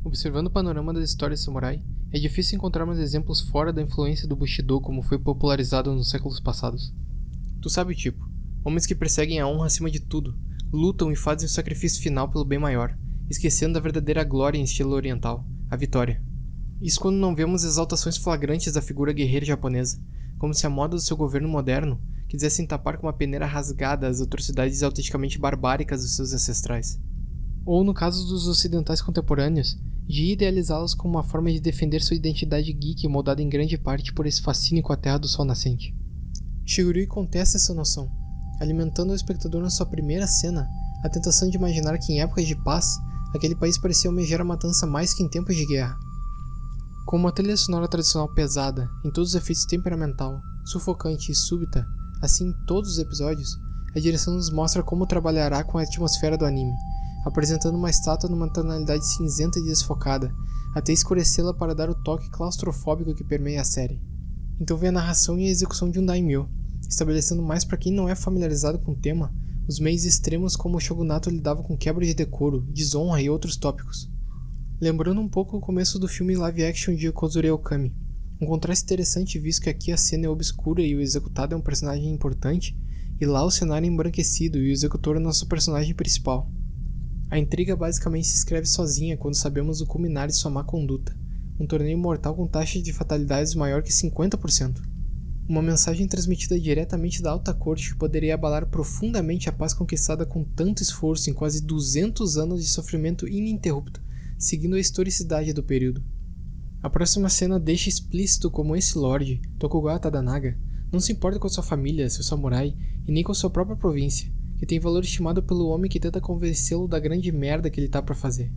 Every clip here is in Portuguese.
Observando o panorama das histórias samurai, é difícil encontrarmos exemplos fora da influência do Bushido como foi popularizado nos séculos passados. Tu sabe o tipo, homens que perseguem a honra acima de tudo, lutam e fazem o sacrifício final pelo bem maior, esquecendo da verdadeira glória em estilo oriental, a vitória. Isso quando não vemos exaltações flagrantes da figura guerreira japonesa, como se a moda do seu governo moderno quisessem tapar com uma peneira rasgada as atrocidades autenticamente barbáricas dos seus ancestrais. Ou no caso dos ocidentais contemporâneos, de idealizá-los como uma forma de defender sua identidade geek moldada em grande parte por esse fascínio com a Terra do Sol Nascente. Shigurui contesta essa noção, alimentando o espectador na sua primeira cena a tentação de imaginar que em épocas de paz, aquele país parecia almejar a matança mais que em tempos de guerra. Com uma trilha sonora tradicional pesada, em todos os efeitos temperamental, sufocante e súbita, assim em todos os episódios, a direção nos mostra como trabalhará com a atmosfera do anime, apresentando uma estátua numa tonalidade cinzenta e desfocada, até escurecê-la para dar o toque claustrofóbico que permeia a série. Então vem a narração e a execução de um daimyo, estabelecendo mais para quem não é familiarizado com o tema, os meios extremos como o shogunato lidava com quebra de decoro, desonra e outros tópicos. Lembrando um pouco o começo do filme live action de Kozure Okami, um contraste interessante visto que aqui a cena é obscura e o executado é um personagem importante, e lá o cenário é embranquecido e o executor é nosso personagem principal. A intriga basicamente se escreve sozinha quando sabemos o culminar de sua má conduta, um torneio mortal com taxa de fatalidades maior que 50%. Uma mensagem transmitida diretamente da alta corte que poderia abalar profundamente a paz conquistada com tanto esforço em quase 200 anos de sofrimento ininterrupto, seguindo a historicidade do período. A próxima cena deixa explícito como esse Lorde, Tokugawa Tadanaga, não se importa com sua família, seu samurai e nem com sua própria província, que tem valor estimado pelo homem que tenta convencê-lo da grande merda que ele tá para fazer.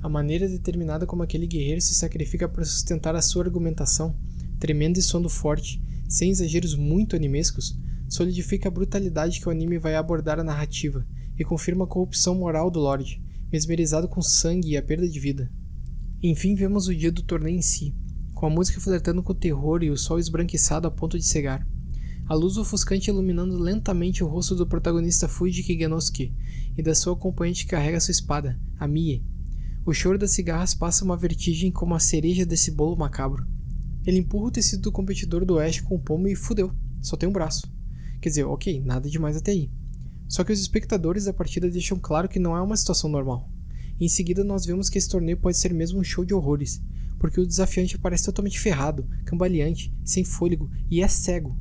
A maneira determinada como aquele guerreiro se sacrifica para sustentar a sua argumentação, tremendo e soando forte, sem exageros muito animescos, solidifica a brutalidade que o anime vai abordar a narrativa e confirma a corrupção moral do Lorde, mesmerizado com sangue e a perda de vida. Enfim vemos o dia do torneio em si, com a música flertando com o terror e o sol esbranquiçado a ponto de cegar. A luz ofuscante iluminando lentamente o rosto do protagonista Fujiki Genosuke e da sua acompanhante que carrega sua espada, a Mie. O choro das cigarras passa uma vertigem como a cereja desse bolo macabro. Ele empurra o tecido do competidor do oeste com o pomo e fudeu, só tem um braço. Quer dizer, ok, nada demais até aí. Só que os espectadores da partida deixam claro que não é uma situação normal. Em seguida nós vemos que esse torneio pode ser mesmo um show de horrores, porque o desafiante parece totalmente ferrado, cambaleante, sem fôlego e é cego.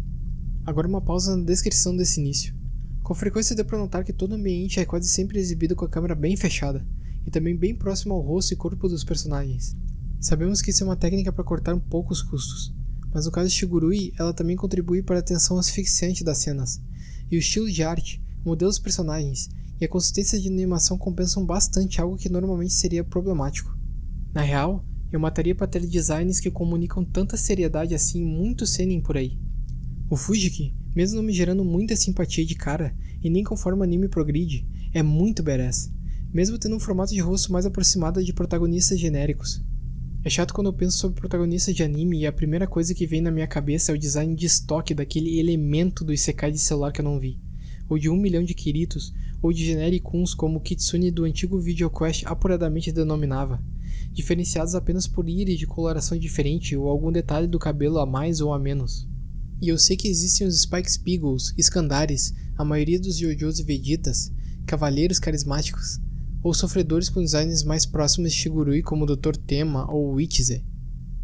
Agora uma pausa na descrição desse início. Com frequência deu para notar que todo o ambiente é quase sempre exibido com a câmera bem fechada, e também bem próximo ao rosto e corpo dos personagens. Sabemos que isso é uma técnica para cortar um pouco os custos, mas no caso de Shigurui, ela também contribui para a tensão asfixiante das cenas, e o estilo de arte, o modelo dos personagens e a consistência de animação compensam bastante algo que normalmente seria problemático. Na real, eu mataria para ter designs que comunicam tanta seriedade assim muito seinen por aí. O Fujiki, mesmo não me gerando muita simpatia de cara, e nem conforme o anime progride, é muito badass, mesmo tendo um formato de rosto mais aproximado de protagonistas genéricos. É chato quando eu penso sobre protagonistas de anime e a primeira coisa que vem na minha cabeça é o design de estoque daquele elemento do isekai de celular que eu não vi, ou de 1 milhão de Kiritos, ou de generikuns como o Kitsune do antigo VideoQuest apuradamente denominava, diferenciados apenas por íris de coloração diferente ou algum detalhe do cabelo a mais ou a menos. E eu sei que existem os Spike Spiegels, Scandares, a maioria dos Jojos e Vegetas, cavaleiros carismáticos, ou sofredores com designs mais próximos de Shigurui como o Dr. Tema ou o Ichize.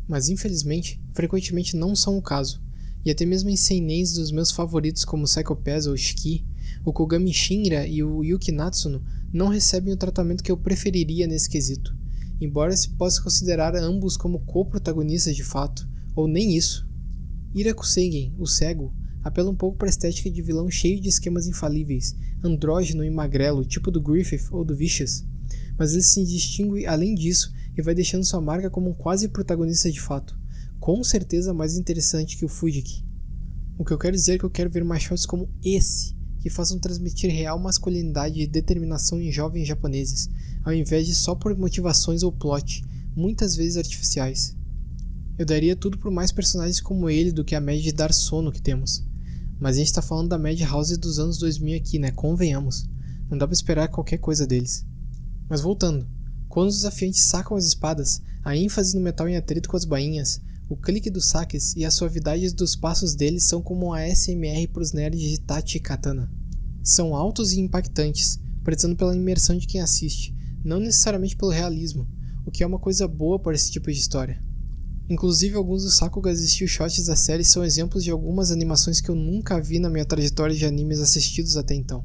Mas infelizmente, frequentemente não são o caso, e até mesmo em seinens dos meus favoritos como Psycho Pass ou Shiki, o Kogami Shinra e o Yuki Natsuno não recebem o tratamento que eu preferiria nesse quesito, embora se possa considerar ambos como co-protagonistas de fato, ou nem isso. Ira Kusengen, o cego, apela um pouco para a estética de vilão cheio de esquemas infalíveis, andrógeno e magrelo, tipo do Griffith ou do Vicious, mas ele se distingue além disso e vai deixando sua marca como um quase protagonista de fato, com certeza mais interessante que o Fujiki. O que eu quero dizer é que eu quero ver mais shots como esse, que façam transmitir real masculinidade e determinação em jovens japoneses, ao invés de só por motivações ou plot, muitas vezes artificiais. Eu daria tudo por mais personagens como ele do que a média de dar sono que temos. Mas a gente tá falando da Madhouse dos anos 2000 aqui, né? Convenhamos. Não dá pra esperar qualquer coisa deles. Mas voltando. Quando os desafiantes sacam as espadas, a ênfase no metal em atrito com as bainhas, o clique dos saques e a suavidade dos passos deles são como um ASMR para os nerds de Tachi e Katana. São altos e impactantes, prezando pela imersão de quem assiste, não necessariamente pelo realismo, o que é uma coisa boa para esse tipo de história. Inclusive, alguns dos Sakugas e steel shots da série são exemplos de algumas animações que eu nunca vi na minha trajetória de animes assistidos até então.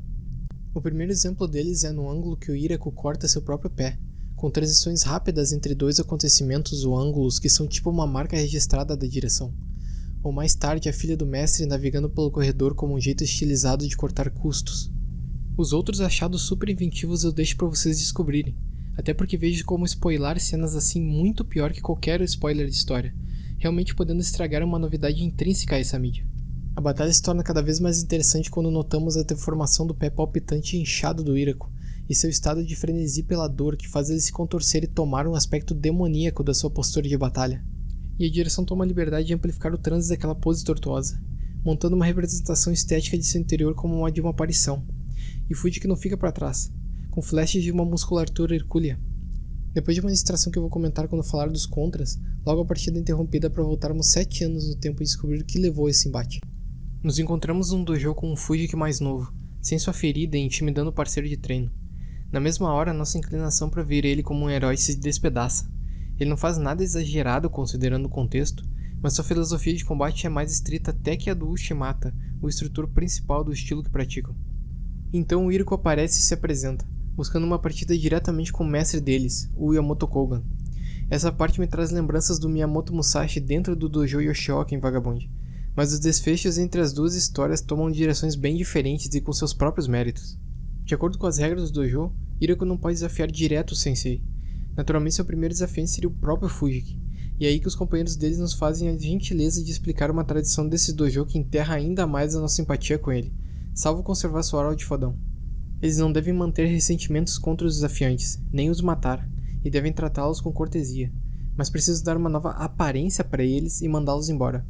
O primeiro exemplo deles é no ângulo que o Irako corta seu próprio pé, com transições rápidas entre dois acontecimentos ou ângulos que são tipo uma marca registrada da direção. Ou mais tarde a filha do mestre navegando pelo corredor como um jeito estilizado de cortar custos. Os outros achados super inventivos eu deixo para vocês descobrirem, até porque vejo como spoiler cenas assim muito pior que qualquer spoiler de história, realmente podendo estragar uma novidade intrínseca a essa mídia. A batalha se torna cada vez mais interessante quando notamos a deformação do pé palpitante e inchado do Irako, e seu estado de frenesi pela dor que faz ele se contorcer e tomar um aspecto demoníaco da sua postura de batalha. E a direção toma a liberdade de amplificar o transe daquela pose tortuosa, montando uma representação estética de seu interior como a de uma aparição. E Fujiki não fica para trás, com flashes de uma musculatura hercúlea. Depois de uma distração que eu vou comentar quando falar dos contras, logo a partida é interrompida para voltarmos 7 anos no tempo e descobrir o que levou a esse embate. Nos encontramos num dojo com um Fujiki mais novo, sem sua ferida e intimidando o parceiro de treino. Na mesma hora, nossa inclinação para ver ele como um herói se despedaça. Ele não faz nada exagerado considerando o contexto, mas sua filosofia de combate é mais estrita até que a do Ushimata, o instrutor principal do estilo que praticam. Então o Irako aparece e se apresenta, buscando uma partida diretamente com o mestre deles, o Yamato Kogan. Essa parte me traz lembranças do Miyamoto Musashi dentro do dojo Yoshioka em Vagabond, mas os desfechos entre as duas histórias tomam direções bem diferentes e com seus próprios méritos. De acordo com as regras do dojo, Irako não pode desafiar direto o sensei. Naturalmente seu primeiro desafiante seria o próprio Fujiki, e é aí que os companheiros deles nos fazem a gentileza de explicar uma tradição desse dojo que enterra ainda mais a nossa simpatia com ele, salvo conservar sua aura de fodão. Eles não devem manter ressentimentos contra os desafiantes, nem os matar, e devem tratá-los com cortesia, mas precisam dar uma nova aparência para eles e mandá-los embora.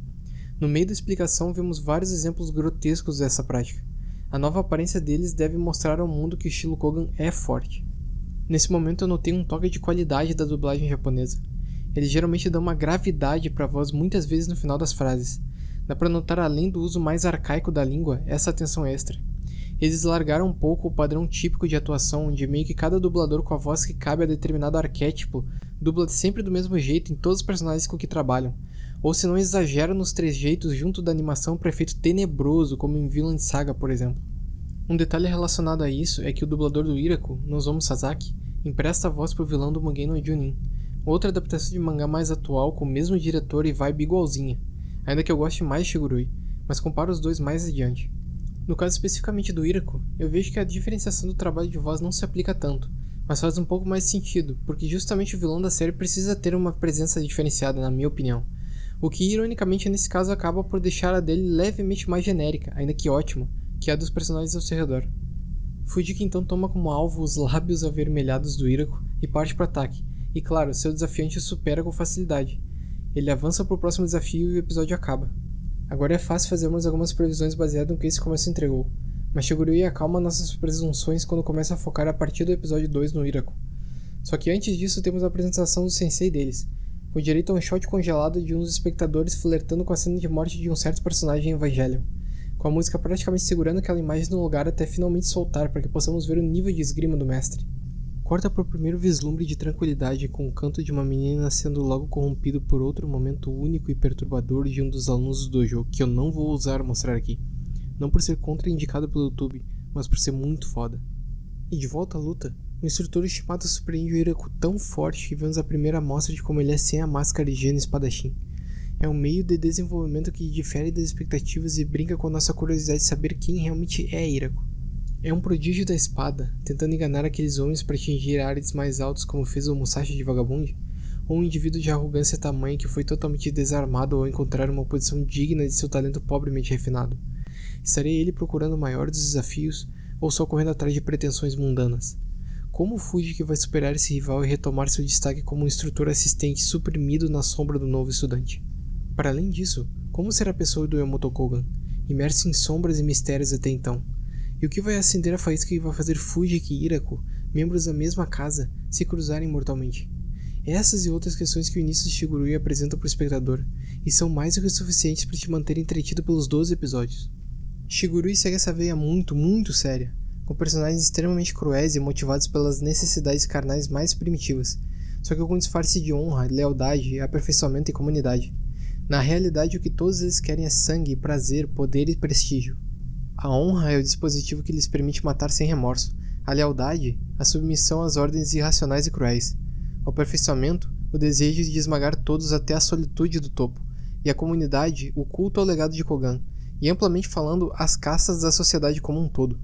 No meio da explicação vemos vários exemplos grotescos dessa prática. A nova aparência deles deve mostrar ao mundo que o estilo Kogan é forte. Nesse momento eu notei um toque de qualidade da dublagem japonesa. Eles geralmente dão uma gravidade para a voz muitas vezes no final das frases. Dá para notar, além do uso mais arcaico da língua, essa atenção extra. Eles largaram um pouco o padrão típico de atuação, onde meio que cada dublador com a voz que cabe a determinado arquétipo dubla sempre do mesmo jeito em todos os personagens com que trabalham, ou se não exagera nos trejeitos junto da animação para efeito tenebroso, como em Vinland Saga, por exemplo. Um detalhe relacionado a isso é que o dublador do Irako, Nozomu Sasaki, empresta a voz pro vilão do Mugen no Junin, outra adaptação de mangá mais atual com o mesmo diretor e vibe igualzinha, ainda que eu goste mais de Shigurui, mas comparo os dois mais adiante. No caso especificamente do Irako, eu vejo que a diferenciação do trabalho de voz não se aplica tanto, mas faz um pouco mais de sentido, porque justamente o vilão da série precisa ter uma presença diferenciada, na minha opinião. O que ironicamente nesse caso acaba por deixar a dele levemente mais genérica, ainda que ótima, que a dos personagens ao seu redor. Fujiki então toma como alvo os lábios avermelhados do Irako e parte para o ataque, e claro, seu desafiante o supera com facilidade. Ele avança para o próximo desafio e o episódio acaba. Agora é fácil fazermos algumas previsões baseadas no que esse começo entregou, mas Shigurui acalma nossas presunções quando começa a focar a partir do episódio 2 no Irako. Só que antes disso temos a apresentação do sensei deles, com direito a um shot congelado de um dos espectadores flertando com a cena de morte de um certo personagem em Evangelion, com a música praticamente segurando aquela imagem no lugar até finalmente soltar para que possamos ver o nível de esgrima do mestre. Corta para o primeiro vislumbre de tranquilidade com o canto de uma menina sendo logo corrompido por outro momento único e perturbador de um dos alunos do dojo, que eu não vou ousar mostrar aqui, não por ser contraindicado pelo YouTube, mas por ser muito foda. E de volta à luta, o instrutor Ushimata surpreende o Irako tão forte que vemos a primeira amostra de como ele é sem a máscara de gênio espadachim. É um meio de desenvolvimento que difere das expectativas e brinca com a nossa curiosidade de saber quem realmente é Irako. É um prodígio da espada, tentando enganar aqueles homens para atingir áreas mais altos como fez o Musashi de Vagabond, ou um indivíduo de arrogância tamanha que foi totalmente desarmado ao encontrar uma posição digna de seu talento pobremente refinado. Estaria ele procurando o maior dos desafios, ou só correndo atrás de pretensões mundanas? Como o Fujiki vai superar esse rival e retomar seu destaque como um instrutor assistente suprimido na sombra do novo estudante? Para além disso, como será a pessoa do Yamato Kogan, imerso em sombras e mistérios até então? E o que vai acender a faísca que vai fazer Fujiki e Irako membros da mesma casa, se cruzarem mortalmente? Essas e outras questões que o início de Shigurui apresenta para o espectador, e são mais do que suficientes para te manter entretido pelos 12 episódios. Shigurui segue essa veia muito, muito séria, com personagens extremamente cruéis e motivados pelas necessidades carnais mais primitivas, só que com disfarce de honra, lealdade, aperfeiçoamento e comunidade. Na realidade, o que todos eles querem é sangue, prazer, poder e prestígio. A honra é o dispositivo que lhes permite matar sem remorso, a lealdade, a submissão às ordens irracionais e cruéis, o aperfeiçoamento, o desejo de esmagar todos até a solitude do topo, e a comunidade, o culto ao legado de Kogan, e amplamente falando, as castas da sociedade como um todo.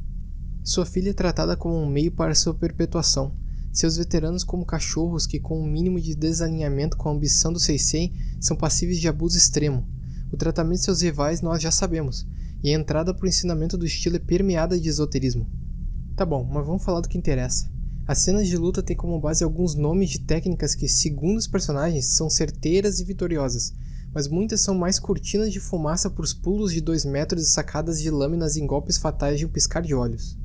Sua filha é tratada como um meio para sua perpetuação, seus veteranos como cachorros que, com um mínimo de desalinhamento com a ambição do Seisei, são passíveis de abuso extremo. O tratamento de seus rivais nós já sabemos, e a entrada para o ensinamento do estilo é permeada de esoterismo. Tá bom, mas vamos falar do que interessa. As cenas de luta têm como base alguns nomes de técnicas que, segundo os personagens, são certeiras e vitoriosas, mas muitas são mais cortinas de fumaça por pulos de 2 metros e sacadas de lâminas em golpes fatais de um piscar de olhos.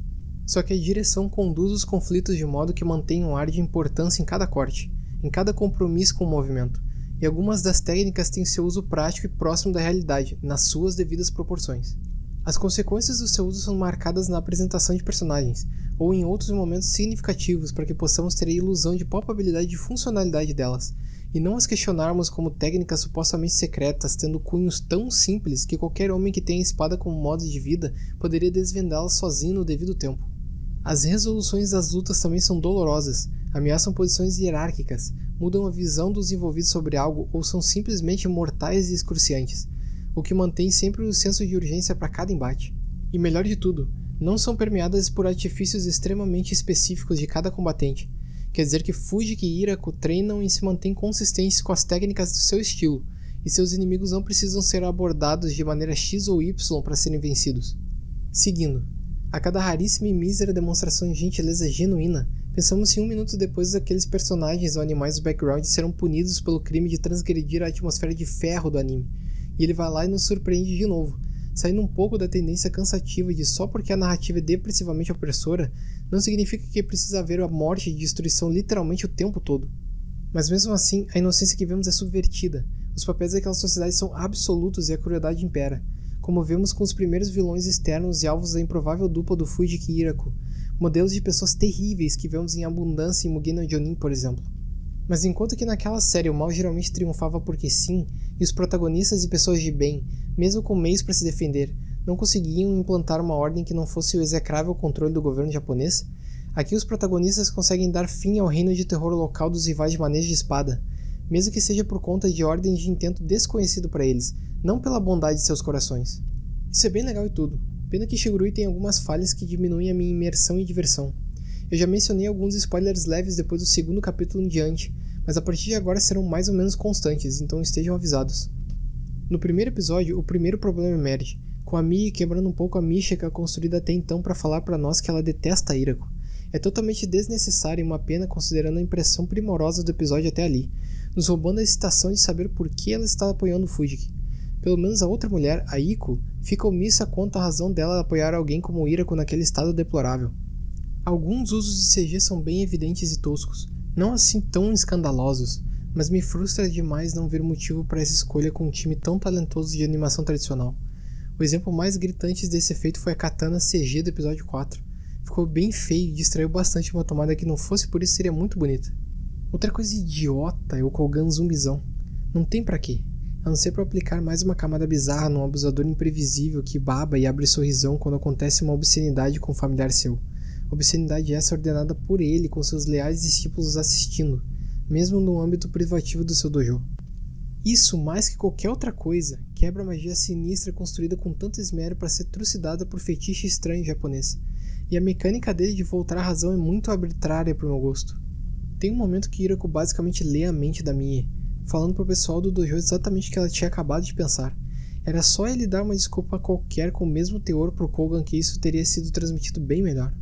Só que a direção conduz os conflitos de modo que mantém um ar de importância em cada corte, em cada compromisso com o movimento, e algumas das técnicas têm seu uso prático e próximo da realidade, nas suas devidas proporções. As consequências do seu uso são marcadas na apresentação de personagens, ou em outros momentos significativos para que possamos ter a ilusão de palpabilidade e funcionalidade delas, e não as questionarmos como técnicas supostamente secretas tendo cunhos tão simples que qualquer homem que tenha espada como modo de vida poderia desvendá-las sozinho no devido tempo. As resoluções das lutas também são dolorosas, ameaçam posições hierárquicas, mudam a visão dos envolvidos sobre algo ou são simplesmente mortais e excruciantes, o que mantém sempre o senso de urgência para cada embate. E melhor de tudo, não são permeadas por artifícios extremamente específicos de cada combatente, quer dizer que Fujiki e Hirako treinam e se mantêm consistentes com as técnicas do seu estilo, e seus inimigos não precisam ser abordados de maneira X ou Y para serem vencidos. Seguindo, a cada raríssima e mísera demonstração de gentileza genuína, pensamos se 1 minuto depois aqueles personagens ou animais do background serão punidos pelo crime de transgredir a atmosfera de ferro do anime, e ele vai lá e nos surpreende de novo, saindo um pouco da tendência cansativa de só porque a narrativa é depressivamente opressora, não significa que precisa haver a morte e destruição literalmente o tempo todo. Mas mesmo assim, a inocência que vemos é subvertida, os papéis daquela sociedade são absolutos e a crueldade impera, como vemos com os primeiros vilões externos e alvos da improvável dupla do Fujiki e Hirako, modelos de pessoas terríveis que vemos em abundância em Mugen no Jonin, por exemplo. Mas enquanto que naquela série o mal geralmente triunfava porque sim, e os protagonistas e pessoas de bem, mesmo com meios para se defender, não conseguiam implantar uma ordem que não fosse o execrável controle do governo japonês, aqui os protagonistas conseguem dar fim ao reino de terror local dos rivais de manejo de espada, mesmo que seja por conta de ordens de intento desconhecido para eles, não pela bondade de seus corações. Isso é bem legal e tudo, pena que Shigurui tem algumas falhas que diminuem a minha imersão e diversão. Eu já mencionei alguns spoilers leves depois do 2º capítulo em diante, mas a partir de agora serão mais ou menos constantes, então estejam avisados. No primeiro episódio, o primeiro problema emerge, com a Mii quebrando um pouco a mística construída até então para falar para nós que ela detesta Hirako. É totalmente desnecessário e uma pena considerando a impressão primorosa do episódio até ali, nos roubando a excitação de saber por que ela está apoiando Fujiki. Pelo menos a outra mulher, a Iko, fica omissa quanto à razão dela apoiar alguém como Hirako naquele estado deplorável. Alguns usos de CG são bem evidentes e toscos, não assim tão escandalosos, mas me frustra demais não ver motivo para essa escolha com um time tão talentoso de animação tradicional. O exemplo mais gritante desse efeito foi a katana CG do episódio 4. Ficou bem feio e distraiu bastante uma tomada que não fosse por isso seria muito bonita. Outra coisa idiota é o Kogan zumbizão. Não tem pra quê, a não ser para aplicar mais uma camada bizarra num abusador imprevisível que baba e abre sorrisão quando acontece uma obscenidade com um familiar seu. Obscenidade essa ordenada por ele com seus leais discípulos assistindo, mesmo no âmbito privativo do seu dojo. Isso, mais que qualquer outra coisa, quebra a magia sinistra construída com tanto esmero para ser trucidada por fetiche estranho japonês, e a mecânica dele de voltar à razão é muito arbitrária para o meu gosto. Tem um momento que Hirako basicamente lê a mente da Mie, falando pro pessoal do dojo exatamente o que ela tinha acabado de pensar. Era só ele dar uma desculpa qualquer com o mesmo teor pro Kogan que isso teria sido transmitido bem melhor.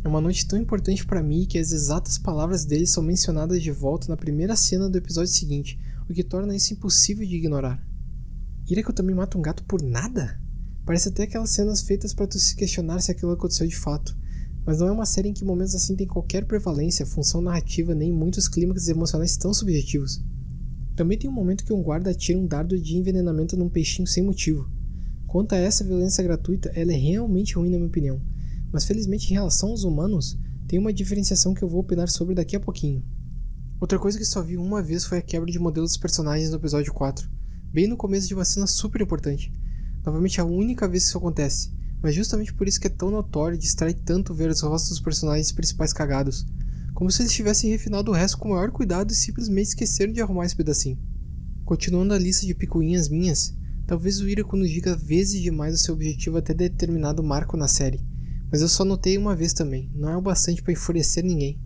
É uma noite tão importante para mim que as exatas palavras dele são mencionadas de volta na primeira cena do episódio seguinte, o que torna isso impossível de ignorar. Hirako também mata um gato por nada? Parece até aquelas cenas feitas para tu se questionar se aquilo aconteceu de fato. Mas não é uma série em que momentos assim tem qualquer prevalência, função narrativa nem muitos clímax emocionais tão subjetivos. Também tem um momento que um guarda atira um dardo de envenenamento num peixinho sem motivo. Quanto a essa violência gratuita, ela é realmente ruim na minha opinião, mas felizmente em relação aos humanos, tem uma diferenciação que eu vou opinar sobre daqui a pouquinho. Outra coisa que só vi uma vez foi a quebra de modelo dos personagens no episódio 4, bem no começo de uma cena super importante. Novamente a única vez que isso acontece, mas justamente por isso que é tão notório e distrai tanto ver os rostos dos personagens principais cagados, como se eles tivessem refinado o resto com o maior cuidado e simplesmente esqueceram de arrumar esse pedacinho. Continuando a lista de picuinhas minhas, talvez o Iraku nos diga vezes demais o seu objetivo até determinado marco na série, mas eu só notei uma vez também, não é o bastante para enfurecer ninguém.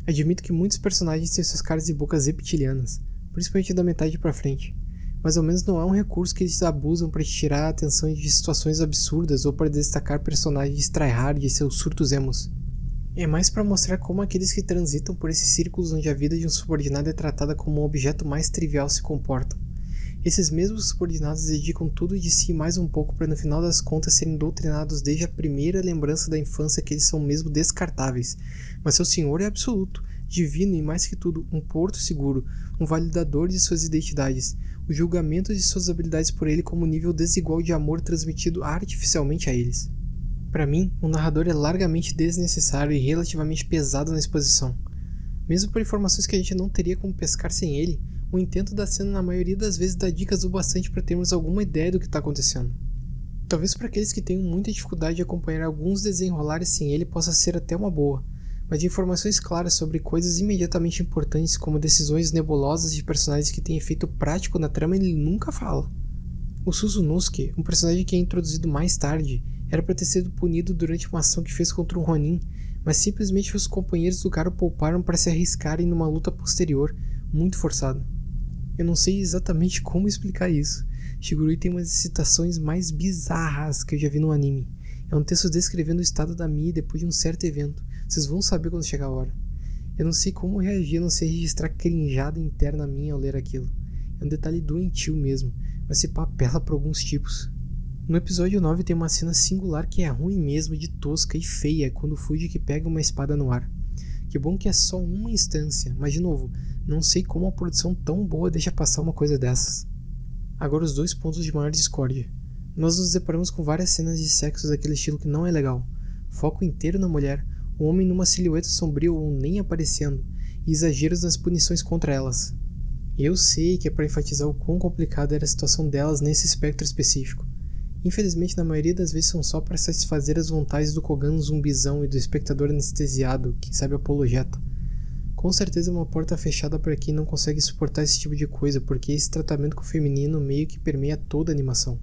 Admito que muitos personagens têm suas caras e bocas reptilianas, principalmente da metade pra frente, mas ao menos não é um recurso que eles abusam para tirar a atenção de situações absurdas ou para destacar personagens tryhard e seus surtos emos. É mais para mostrar como aqueles que transitam por esses círculos onde a vida de um subordinado é tratada como um objeto mais trivial se comportam. Esses mesmos subordinados dedicam tudo de si mais um pouco para no final das contas serem doutrinados desde a primeira lembrança da infância que eles são mesmo descartáveis, mas seu senhor é absoluto, divino e mais que tudo, um porto seguro, um validador de suas identidades, o julgamento de suas habilidades por ele como um nível desigual de amor transmitido artificialmente a eles. Para mim, o narrador é largamente desnecessário e relativamente pesado na exposição. Mesmo por informações que a gente não teria como pescar sem ele, o intento da cena na maioria das vezes dá dicas o bastante para termos alguma ideia do que está acontecendo. Talvez para aqueles que tenham muita dificuldade de acompanhar alguns desenrolares sem ele possa ser até uma boa, mas de informações claras sobre coisas imediatamente importantes como decisões nebulosas de personagens que têm efeito prático na trama ele nunca fala. O Suzunosuke, um personagem que é introduzido mais tarde, era para ter sido punido durante uma ação que fez contra um Ronin, mas simplesmente os companheiros do cara o pouparam para se arriscarem numa luta posterior, muito forçada. Eu não sei exatamente como explicar isso. Shigurui tem umas citações mais bizarras que eu já vi no anime. É um texto descrevendo o estado da Mii depois de um certo evento. Vocês vão saber quando chegar a hora. Eu não sei como reagir a não ser registrar crinjada interna minha ao ler aquilo. É um detalhe doentio mesmo, mas se papela para alguns tipos. No episódio 9 tem uma cena singular que é ruim mesmo, de tosca e feia, quando o Fujiki pega uma espada no ar. Que bom que é só uma instância, mas de novo, não sei como uma produção tão boa deixa passar uma coisa dessas. Agora os dois pontos de maior discórdia. Nós nos deparamos com várias cenas de sexo daquele estilo que não é legal. Foco inteiro na mulher, o homem numa silhueta sombria ou nem aparecendo, e exageros nas punições contra elas. Eu sei que é para enfatizar o quão complicada era a situação delas nesse espectro específico. Infelizmente, na maioria das vezes são só para satisfazer as vontades do Kogan zumbizão e do espectador anestesiado, quem sabe apologeta. Com certeza é uma porta fechada para quem não consegue suportar esse tipo de coisa, porque esse tratamento com o feminino meio que permeia toda a animação.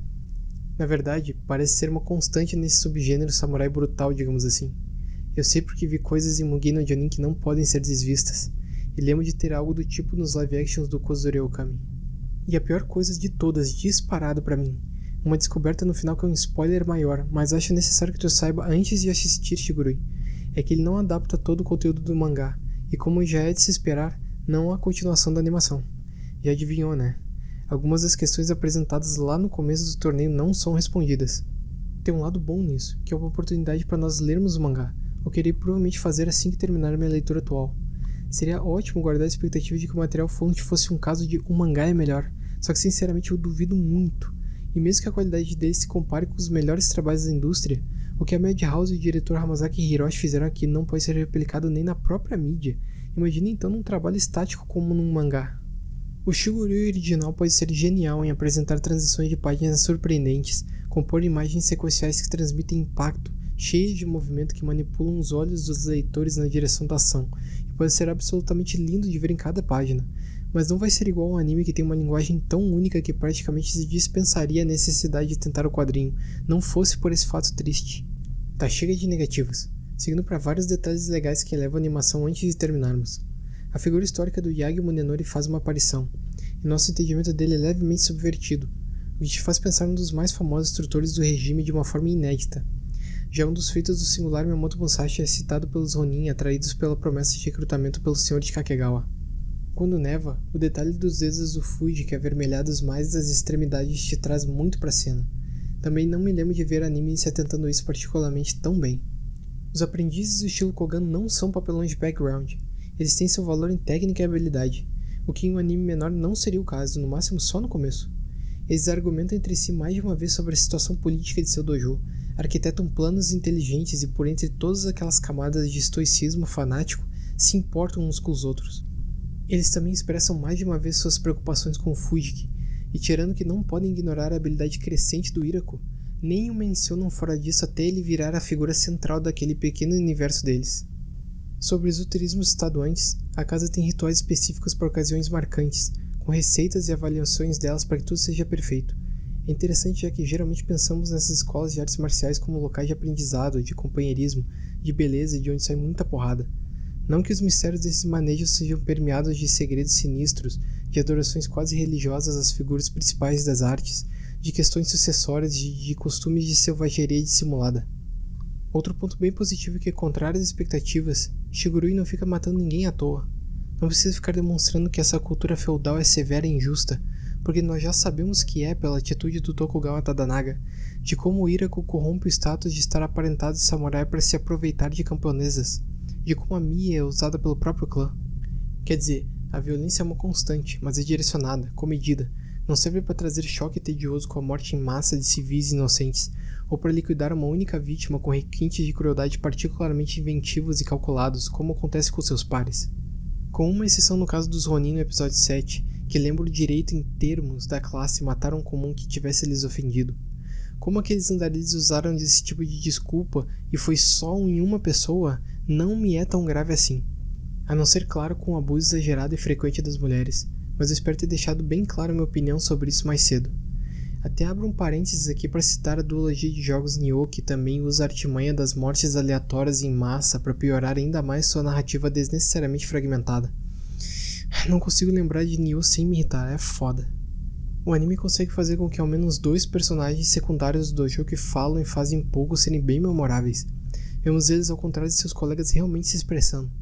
Na verdade, parece ser uma constante nesse subgênero samurai brutal, digamos assim. Eu sei porque vi coisas em Mugen no Jonin que não podem ser desvistas, e lembro de ter algo do tipo nos live actions do Kozure Okami. E a pior coisa de todas, disparado para mim, uma descoberta no final que é um spoiler maior, mas acho necessário que tu saiba antes de assistir Shigurui, é que ele não adapta todo o conteúdo do mangá, e como já é de se esperar, não há continuação da animação. Já adivinhou, né? Algumas das questões apresentadas lá no começo do torneio não são respondidas. Tem um lado bom nisso, que é uma oportunidade para nós lermos o mangá, o que irei provavelmente fazer assim que terminar minha leitura atual. Seria ótimo guardar a expectativa de que o material fonte fosse um caso de um mangá é melhor, só que sinceramente eu duvido muito. E mesmo que a qualidade dele se compare com os melhores trabalhos da indústria, o que a Madhouse e o diretor Hamazaki Hiroshi fizeram aqui não pode ser replicado nem na própria mídia. Imagine então num trabalho estático como num mangá. O Shigurui original pode ser genial em apresentar transições de páginas surpreendentes, compor imagens sequenciais que transmitem impacto, cheias de movimento que manipulam os olhos dos leitores na direção da ação, e pode ser absolutamente lindo de ver em cada página. Mas não vai ser igual a um anime que tem uma linguagem tão única que praticamente se dispensaria a necessidade de tentar o quadrinho, não fosse por esse fato triste. Tá chega de negativas, seguindo para vários detalhes legais que elevam a animação antes de terminarmos. A figura histórica do Yagi Munenori faz uma aparição, e nosso entendimento dele é levemente subvertido, o que te faz pensar num dos mais famosos instrutores do regime de uma forma inédita. Já um dos feitos do singular Miyamoto Musashi é citado pelos Ronin atraídos pela promessa de recrutamento pelo Senhor de Kakegawa. Quando neva, o detalhe dos dedos do Fujiki avermelhados mais das extremidades te traz muito pra cena. Também não me lembro de ver anime se atentando a isso particularmente tão bem. Os aprendizes do estilo Kogan não são papelões de background, eles têm seu valor em técnica e habilidade, o que em um anime menor não seria o caso, no máximo só no começo. Eles argumentam entre si mais de uma vez sobre a situação política de seu dojo, arquitetam planos inteligentes e por entre todas aquelas camadas de estoicismo fanático, se importam uns com os outros. Eles também expressam mais de uma vez suas preocupações com o Fujiki, e tirando que não podem ignorar a habilidade crescente do Irako, nem o mencionam fora disso até ele virar a figura central daquele pequeno universo deles. Sobre esoterismos citado antes, a casa tem rituais específicos para ocasiões marcantes, com receitas e avaliações delas para que tudo seja perfeito. É interessante já que geralmente pensamos nessas escolas de artes marciais como locais de aprendizado, de companheirismo, de beleza e de onde sai muita porrada. Não que os mistérios desses manejos sejam permeados de segredos sinistros, de adorações quase religiosas às figuras principais das artes, de questões sucessórias e de costumes de selvageria dissimulada. Outro ponto bem positivo é que, contrário às expectativas, Shigurui não fica matando ninguém à toa. Não precisa ficar demonstrando que essa cultura feudal é severa e injusta, porque nós já sabemos que é pela atitude do Tokugawa Tadanaga, de como o Irako corrompe o status de estar aparentado de samurai para se aproveitar de camponesas, de como a Mie é usada pelo próprio clã. Quer dizer, a violência é uma constante, mas é direcionada, comedida, não serve para trazer choque tedioso com a morte em massa de civis inocentes, ou para liquidar uma única vítima com requintes de crueldade particularmente inventivos e calculados, como acontece com seus pares. Com uma exceção no caso dos Ronin no episódio 7, que lembra o direito em termos da classe matar um comum que tivesse lhes ofendido. Como aqueles andarilhos usaram desse tipo de desculpa e foi só em uma pessoa, não me é tão grave assim. A não ser claro com o abuso exagerado e frequente das mulheres, mas eu espero ter deixado bem claro minha opinião sobre isso mais cedo. Até abro um parênteses aqui para citar a duologia de jogos Nioh, que também usa a artimanha das mortes aleatórias em massa para piorar ainda mais sua narrativa desnecessariamente fragmentada. Não consigo lembrar de Nioh sem me irritar, é foda. O anime consegue fazer com que ao menos 2 personagens secundários do dojo que falam e fazem pouco serem bem memoráveis. Vemos eles ao contrário de seus colegas realmente se expressando.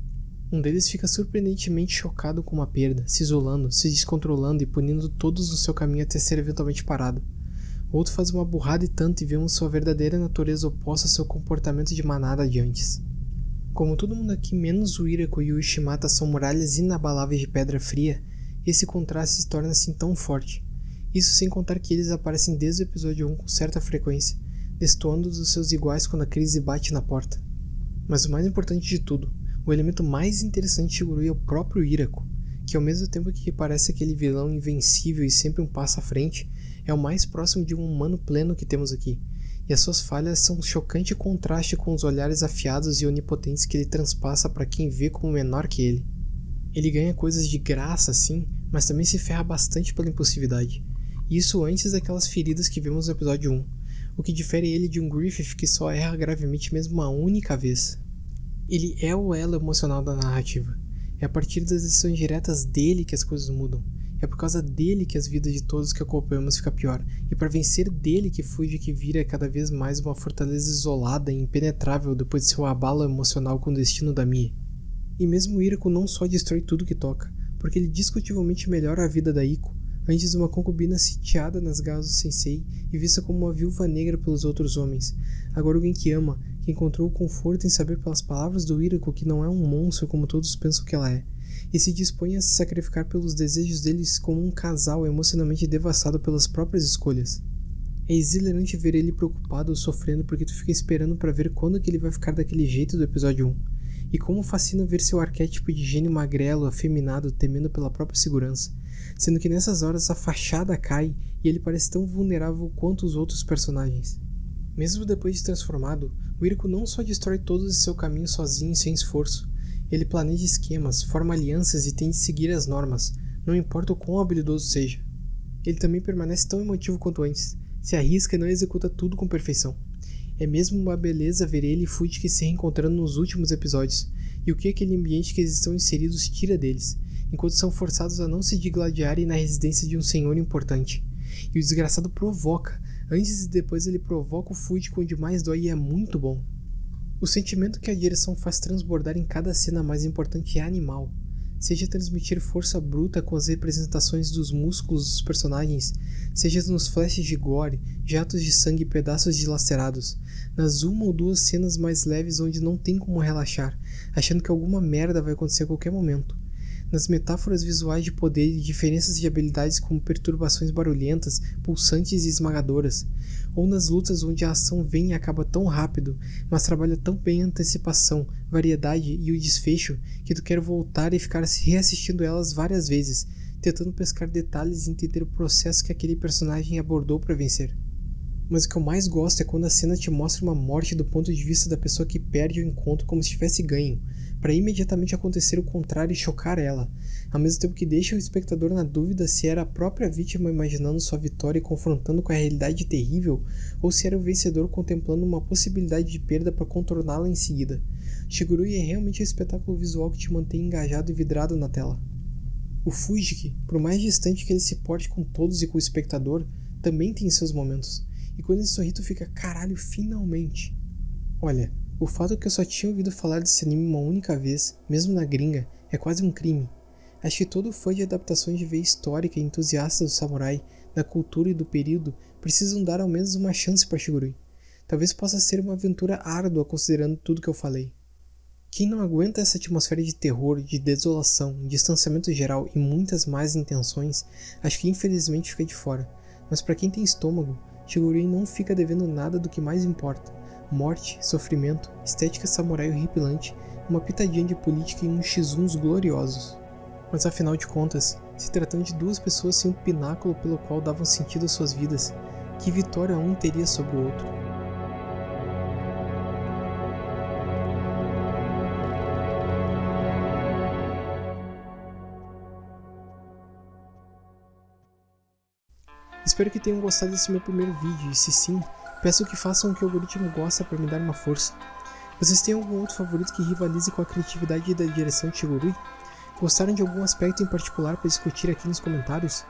Um deles fica surpreendentemente chocado com uma perda, se isolando, se descontrolando e punindo todos no seu caminho até ser eventualmente parado. O outro faz uma burrada e tanto e vemos sua verdadeira natureza oposta ao seu comportamento de manada de antes. Como todo mundo aqui menos o Irako e o Ishimata são muralhas inabaláveis de pedra fria, esse contraste se torna assim tão forte. Isso sem contar que eles aparecem desde o episódio 1 com certa frequência, destoando dos seus iguais quando a crise bate na porta. Mas o mais importante de tudo, o elemento mais interessante de Shigurui é o próprio Irako, que ao mesmo tempo que parece aquele vilão invencível e sempre um passo à frente, é o mais próximo de um humano pleno que temos aqui, e as suas falhas são um chocante contraste com os olhares afiados e onipotentes que ele transpassa para quem vê como menor que ele. Ele ganha coisas de graça, sim, mas também se ferra bastante pela impulsividade, e isso antes daquelas feridas que vemos no episódio 1, o que difere ele de um Griffith que só erra gravemente mesmo uma única vez. Ele é o elo emocional da narrativa. É a partir das decisões diretas dele que as coisas mudam. É por causa dele que as vidas de todos que acompanhamos fica pior. E para vencer dele que Fujiki vira cada vez mais uma fortaleza isolada e impenetrável depois de seu abalo emocional com o destino da Mie. E mesmo o Irako não só destrói tudo que toca, porque ele discutivelmente melhora a vida da Iko, antes uma concubina sitiada nas garras do sensei e vista como uma viúva negra pelos outros homens. Agora alguém que ama, que encontrou o conforto em saber pelas palavras do Irako que não é um monstro como todos pensam que ela é, e se dispõe a se sacrificar pelos desejos deles como um casal emocionalmente devastado pelas próprias escolhas. É exhilarante ver ele preocupado ou sofrendo porque tu fica esperando para ver quando que ele vai ficar daquele jeito do episódio 1, e como fascina ver seu arquétipo de gênio magrelo, afeminado, temendo pela própria segurança, sendo que nessas horas a fachada cai e ele parece tão vulnerável quanto os outros personagens. Mesmo depois de transformado, o Irako não só destrói todos em seu caminho sozinho e sem esforço, ele planeja esquemas, forma alianças e tende a seguir as normas, não importa o quão habilidoso seja. Ele também permanece tão emotivo quanto antes, se arrisca e não executa tudo com perfeição. É mesmo uma beleza ver ele e Fujiki se reencontrando nos últimos episódios, e o que aquele ambiente que eles estão inseridos tira deles, enquanto são forçados a não se digladiarem na residência de um senhor importante. E o desgraçado provoca, antes e depois ele provoca o Fujiki onde mais dói e é muito bom. O sentimento que a direção faz transbordar em cada cena mais importante é animal. Seja transmitir força bruta com as representações dos músculos dos personagens, seja nos flashes de gore, jatos de sangue e pedaços dilacerados, nas uma ou duas cenas mais leves onde não tem como relaxar, achando que alguma merda vai acontecer a qualquer momento, nas metáforas visuais de poder e diferenças de habilidades como perturbações barulhentas, pulsantes e esmagadoras, ou nas lutas onde a ação vem e acaba tão rápido, mas trabalha tão bem a antecipação, variedade e o desfecho que tu quer voltar e ficar reassistindo elas várias vezes, tentando pescar detalhes e entender o processo que aquele personagem abordou para vencer. Mas o que eu mais gosto é quando a cena te mostra uma morte do ponto de vista da pessoa que perde o encontro como se tivesse ganho, para imediatamente acontecer o contrário e chocar ela, ao mesmo tempo que deixa o espectador na dúvida se era a própria vítima imaginando sua vitória e confrontando com a realidade terrível, ou se era o vencedor contemplando uma possibilidade de perda para contorná-la em seguida. Shigurui é realmente um espetáculo visual que te mantém engajado e vidrado na tela. O Fujiki, por mais distante que ele se porte com todos e com o espectador, também tem seus momentos. E quando ele sorri tu fica, caralho, finalmente. Olha, o fato que eu só tinha ouvido falar desse anime uma única vez, mesmo na gringa, é quase um crime. Acho que todo fã de adaptações de veia histórica e entusiasta do samurai, da cultura e do período, precisam dar ao menos uma chance para Shigurui. Talvez possa ser uma aventura árdua considerando tudo que eu falei. Quem não aguenta essa atmosfera de terror, de desolação, distanciamento geral e muitas más intenções, acho que infelizmente fica de fora. Mas para quem tem estômago, Shigurui não fica devendo nada do que mais importa: morte, sofrimento, estética samurai horripilante, uma pitadinha de política e uns X1s gloriosos. Mas afinal de contas, se tratando de duas pessoas sem um pináculo pelo qual davam sentido às suas vidas, que vitória um teria sobre o outro? Espero que tenham gostado desse meu primeiro vídeo e se sim, peço que façam o que o algoritmo gosta para me dar uma força. Vocês têm algum outro favorito que rivalize com a criatividade e da direção de Shigurui? Gostaram de algum aspecto em particular para discutir aqui nos comentários?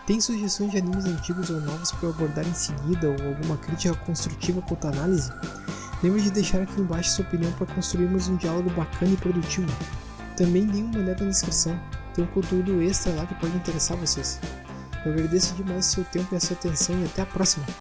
Tem sugestões de animes antigos ou novos para eu abordar em seguida ou alguma crítica construtiva quanto à análise? Lembre de deixar aqui embaixo sua opinião para construirmos um diálogo bacana e produtivo. Também deem uma olhada na descrição, tem um conteúdo extra lá que pode interessar vocês. Eu agradeço demais o seu tempo e a sua atenção e até a próxima!